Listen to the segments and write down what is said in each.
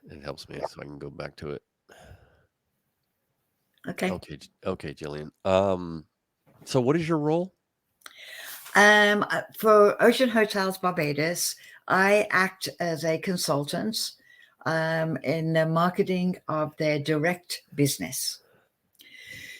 It helps me so I can go back to it. Okay. Okay, Gillian. So what is your role? For Ocean Hotels Barbados, I act as a consultant in the marketing of their direct business.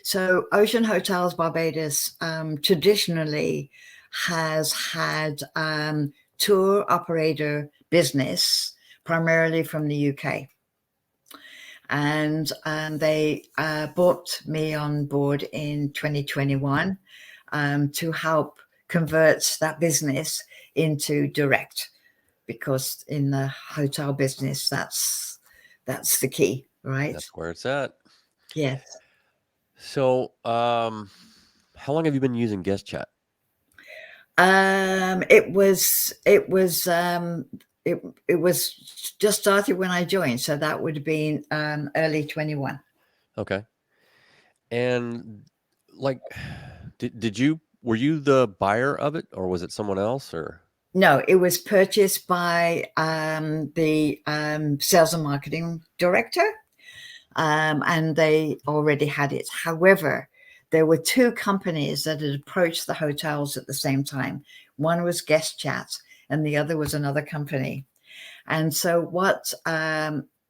So, Ocean Hotels Barbados traditionally has had tour operator business primarily from the UK. And they brought me on board in 2021 to help convert that business into direct, because in the hotel business, that's the key, right? That's where it's at. Yes. So, how long have you been using GuestChat? It was just started when I joined, so that would have been early 21. Okay. And like, were you the buyer of it, or was it someone else, or? No, it was purchased by the sales and marketing director, and they already had it. However, there were two companies that had approached the hotels at the same time. One was GuestChat, and the other was another company. And so, what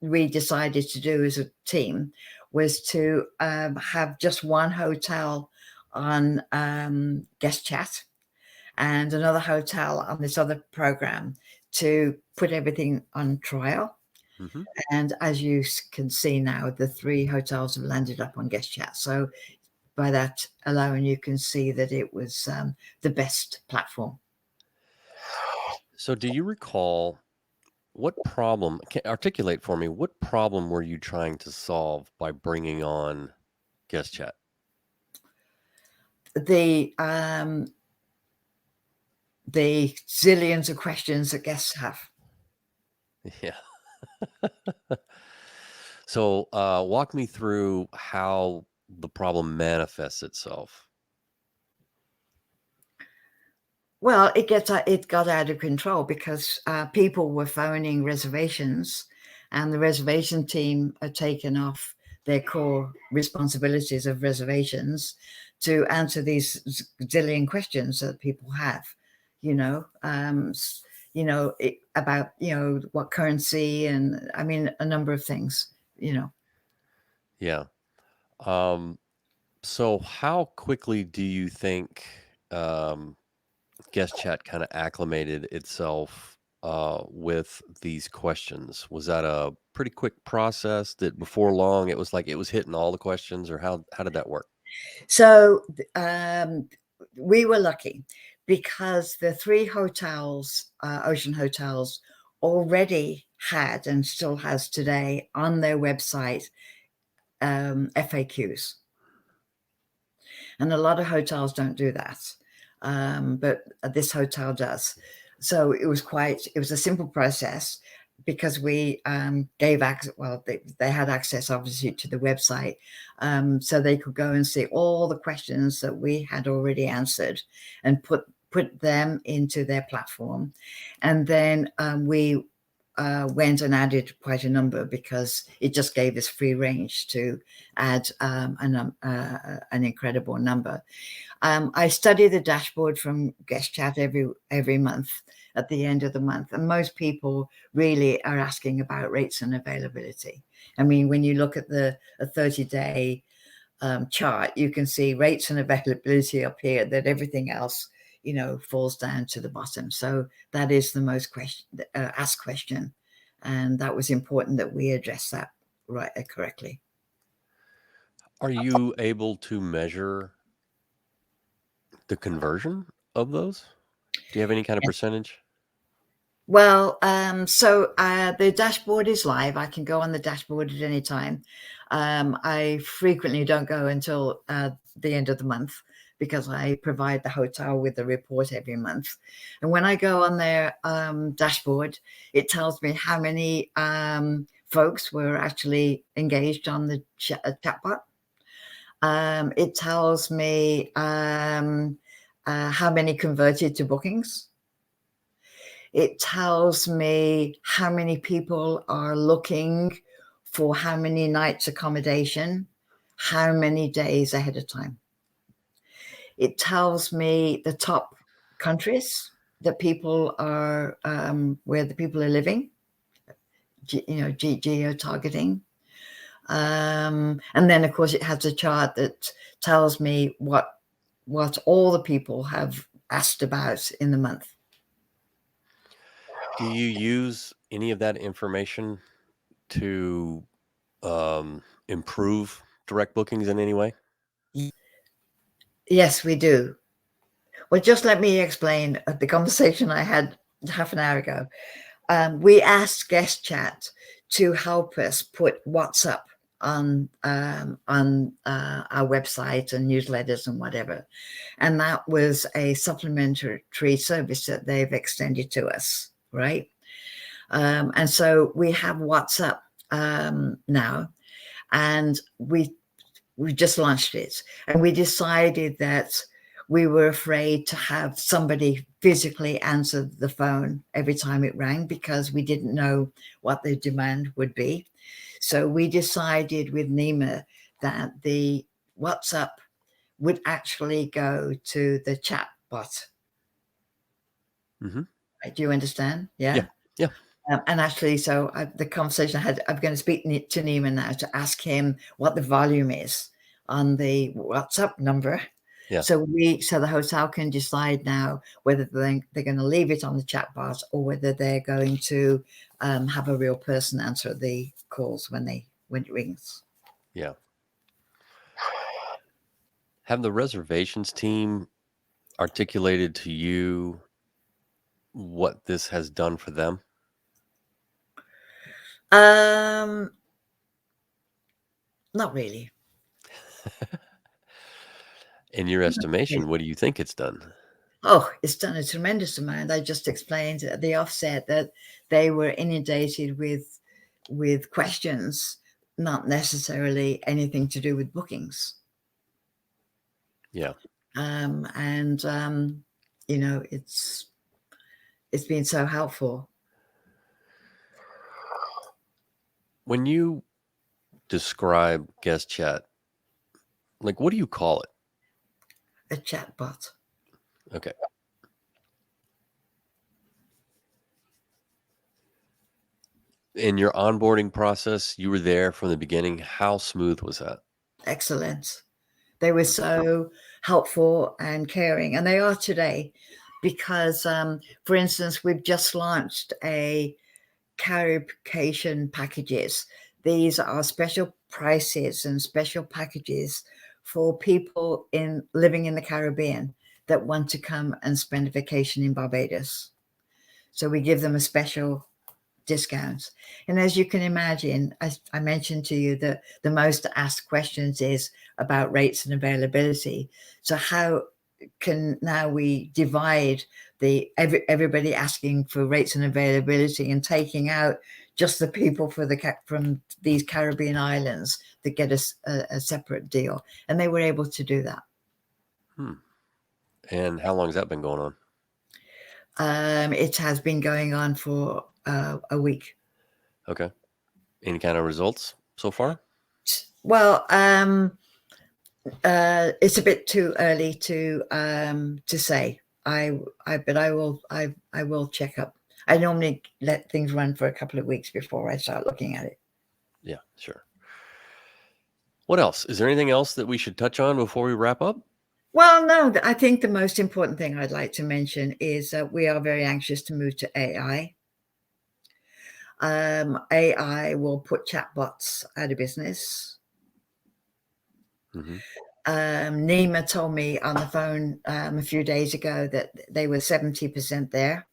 we decided to do as a team was to have just one hotel on GuestChat and another hotel on this other program to put everything on trial. Mm-hmm. And as you can see now, the three hotels have landed up on GuestChat. So by that alone, you can see that it was the best platform. So, do you recall what problem? Articulate for me. What problem were you trying to solve by bringing on GuestChat? The the zillions of questions that guests have. Yeah. So, walk me through how the problem manifests itself. Well, it got out of control because people were phoning reservations, and the reservation team had taken off their core responsibilities of reservations to answer these zillion questions that people have. You know, about what currency, and I mean a number of things. You know. Yeah. Um, so, how quickly do you think um, GuestChat kind of acclimated itself with these questions? Was that a pretty quick process that before long it was like it was hitting all the questions, or how did that work? So we were lucky because the three hotels, Ocean Hotels, already had and still has today on their website FAQs. And a lot of hotels don't do that, but this hotel does. So it was a simple process because we gave access. Well, they had access obviously to the website, so they could go and see all the questions that we had already answered and put them into their platform. And then we went and added quite a number because it just gave us free range to add an incredible number. I study the dashboard from GuestChat every month at the end of the month, and most people really are asking about rates and availability. I mean, when you look at a 30-day chart, you can see rates and availability up here, that everything else, falls down to the bottom. So that is the most asked question. And that was important that we address that correctly. Are you able to measure the conversion of those? Do you have any kind of percentage? Well, so the dashboard is live. I can go on the dashboard at any time. I frequently don't go until the end of the month because I provide the hotel with a report every month. And when I go on their dashboard, it tells me how many folks were actually engaged on the chatbot. It tells me how many converted to bookings. It tells me how many people are looking for how many nights accommodation, how many days ahead of time. It tells me the top countries that people are, where the people are living, geo-targeting. And then, of course, it has a chart that tells me what all the people have asked about in the month. Do you use any of that information to improve direct bookings in any way? Yes, we do. Well, just let me explain the conversation I had half an hour ago. We asked GuestChat to help us put WhatsApp on our website and newsletters and whatever, and that was a supplementary service that they've extended to us, right? And so we have WhatsApp now, and we just launched it, and we decided that we were afraid to have somebody physically answer the phone every time it rang because we didn't know what the demand would be. So we decided with Nima that the WhatsApp would actually go to the chat bot. Mm-hmm. Do you understand? Yeah. Yeah. Yeah. And actually, so the conversation I had, I'm going to speak to Neiman now to ask him what the volume is on the WhatsApp number. Yeah. So the hotel can decide now whether they're going to leave it on the chat bot or whether they're going to have a real person answer the calls when it rings. Yeah. Have the reservations team articulated to you what this has done for them? Not really. In your estimation, what do you think it's done? Oh, it's done a tremendous amount. I just explained at the offset that they were inundated with questions, not necessarily anything to do with bookings. Yeah. And it's been so helpful. When you describe GuestChat, like what do you call it? A chatbot. Okay. In your onboarding process, you were there from the beginning. How smooth was that? Excellent. They were so helpful and caring, and they are today because, for instance, we've just launched a Caribbean packages. These are special prices and special packages for people living in the Caribbean that want to come and spend a vacation in Barbados. So we give them a special discount. And as you can imagine, I mentioned to you that the most asked questions is about rates and availability. So how can now we divide everybody asking for rates and availability and taking out just the people from these Caribbean islands that get us a separate deal? And they were able to do that. And how long has that been going on? It has been going on for a week. Okay. Any kind of results so far? Well, it's a bit too early to say. But I will check up. I normally let things run for a couple of weeks before I start looking at it. Yeah, sure. What else? Is there anything else that we should touch on before we wrap up? Well, no, I think the most important thing I'd like to mention is that we are very anxious to move to AI. AI will put chatbots out of business. Mm-hmm. Nima told me on the phone a few days ago that they were 70% there.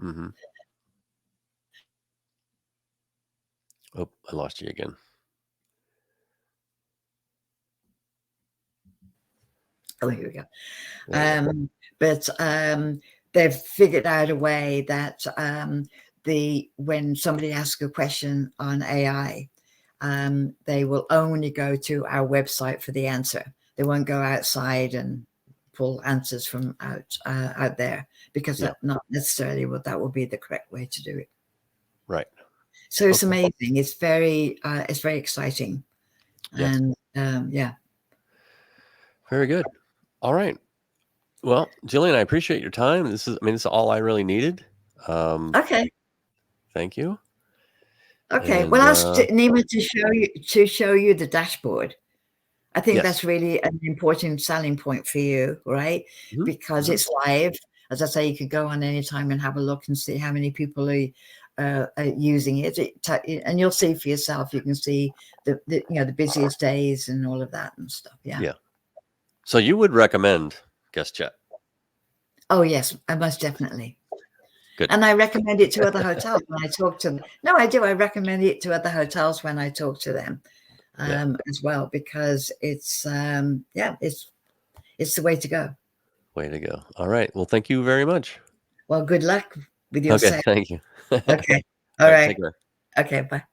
Mm-hmm. Oh, I lost you again. Oh, here we go. There we go. But they've figured out a way that when somebody asks a question on AI, they will only go to our website for the answer. They won't go outside and pull answers from out there, because Yeah. that's not necessarily what that would be the correct way to do it. Right. So it's Okay. amazing. It's very exciting, Yes. and yeah. Very good. All right. Well, Gillian, I appreciate your time. This is all I really needed. Okay. Thank you. Okay. And Well, ask Nima to show you the dashboard. I think yes. that's really an important selling point for you, right? Mhm, Because mhm. it's live. As I say, you could go on anytime and have a look and see how many people are using it. And you'll see for yourself. You can see the busiest days and all of that and stuff. Yeah. Yeah. So you would recommend GuestChat? Oh yes, I most definitely. Good. And I recommend it to other hotels when I talk to them. No, I do. I recommend it to other hotels when I talk to them Yeah. as well, because it's it's the way to go. Way to go. All right. Well, thank you very much. Well, good luck with your Okay. sale. Thank you. Okay. All All right. right. Take care. Okay. Bye.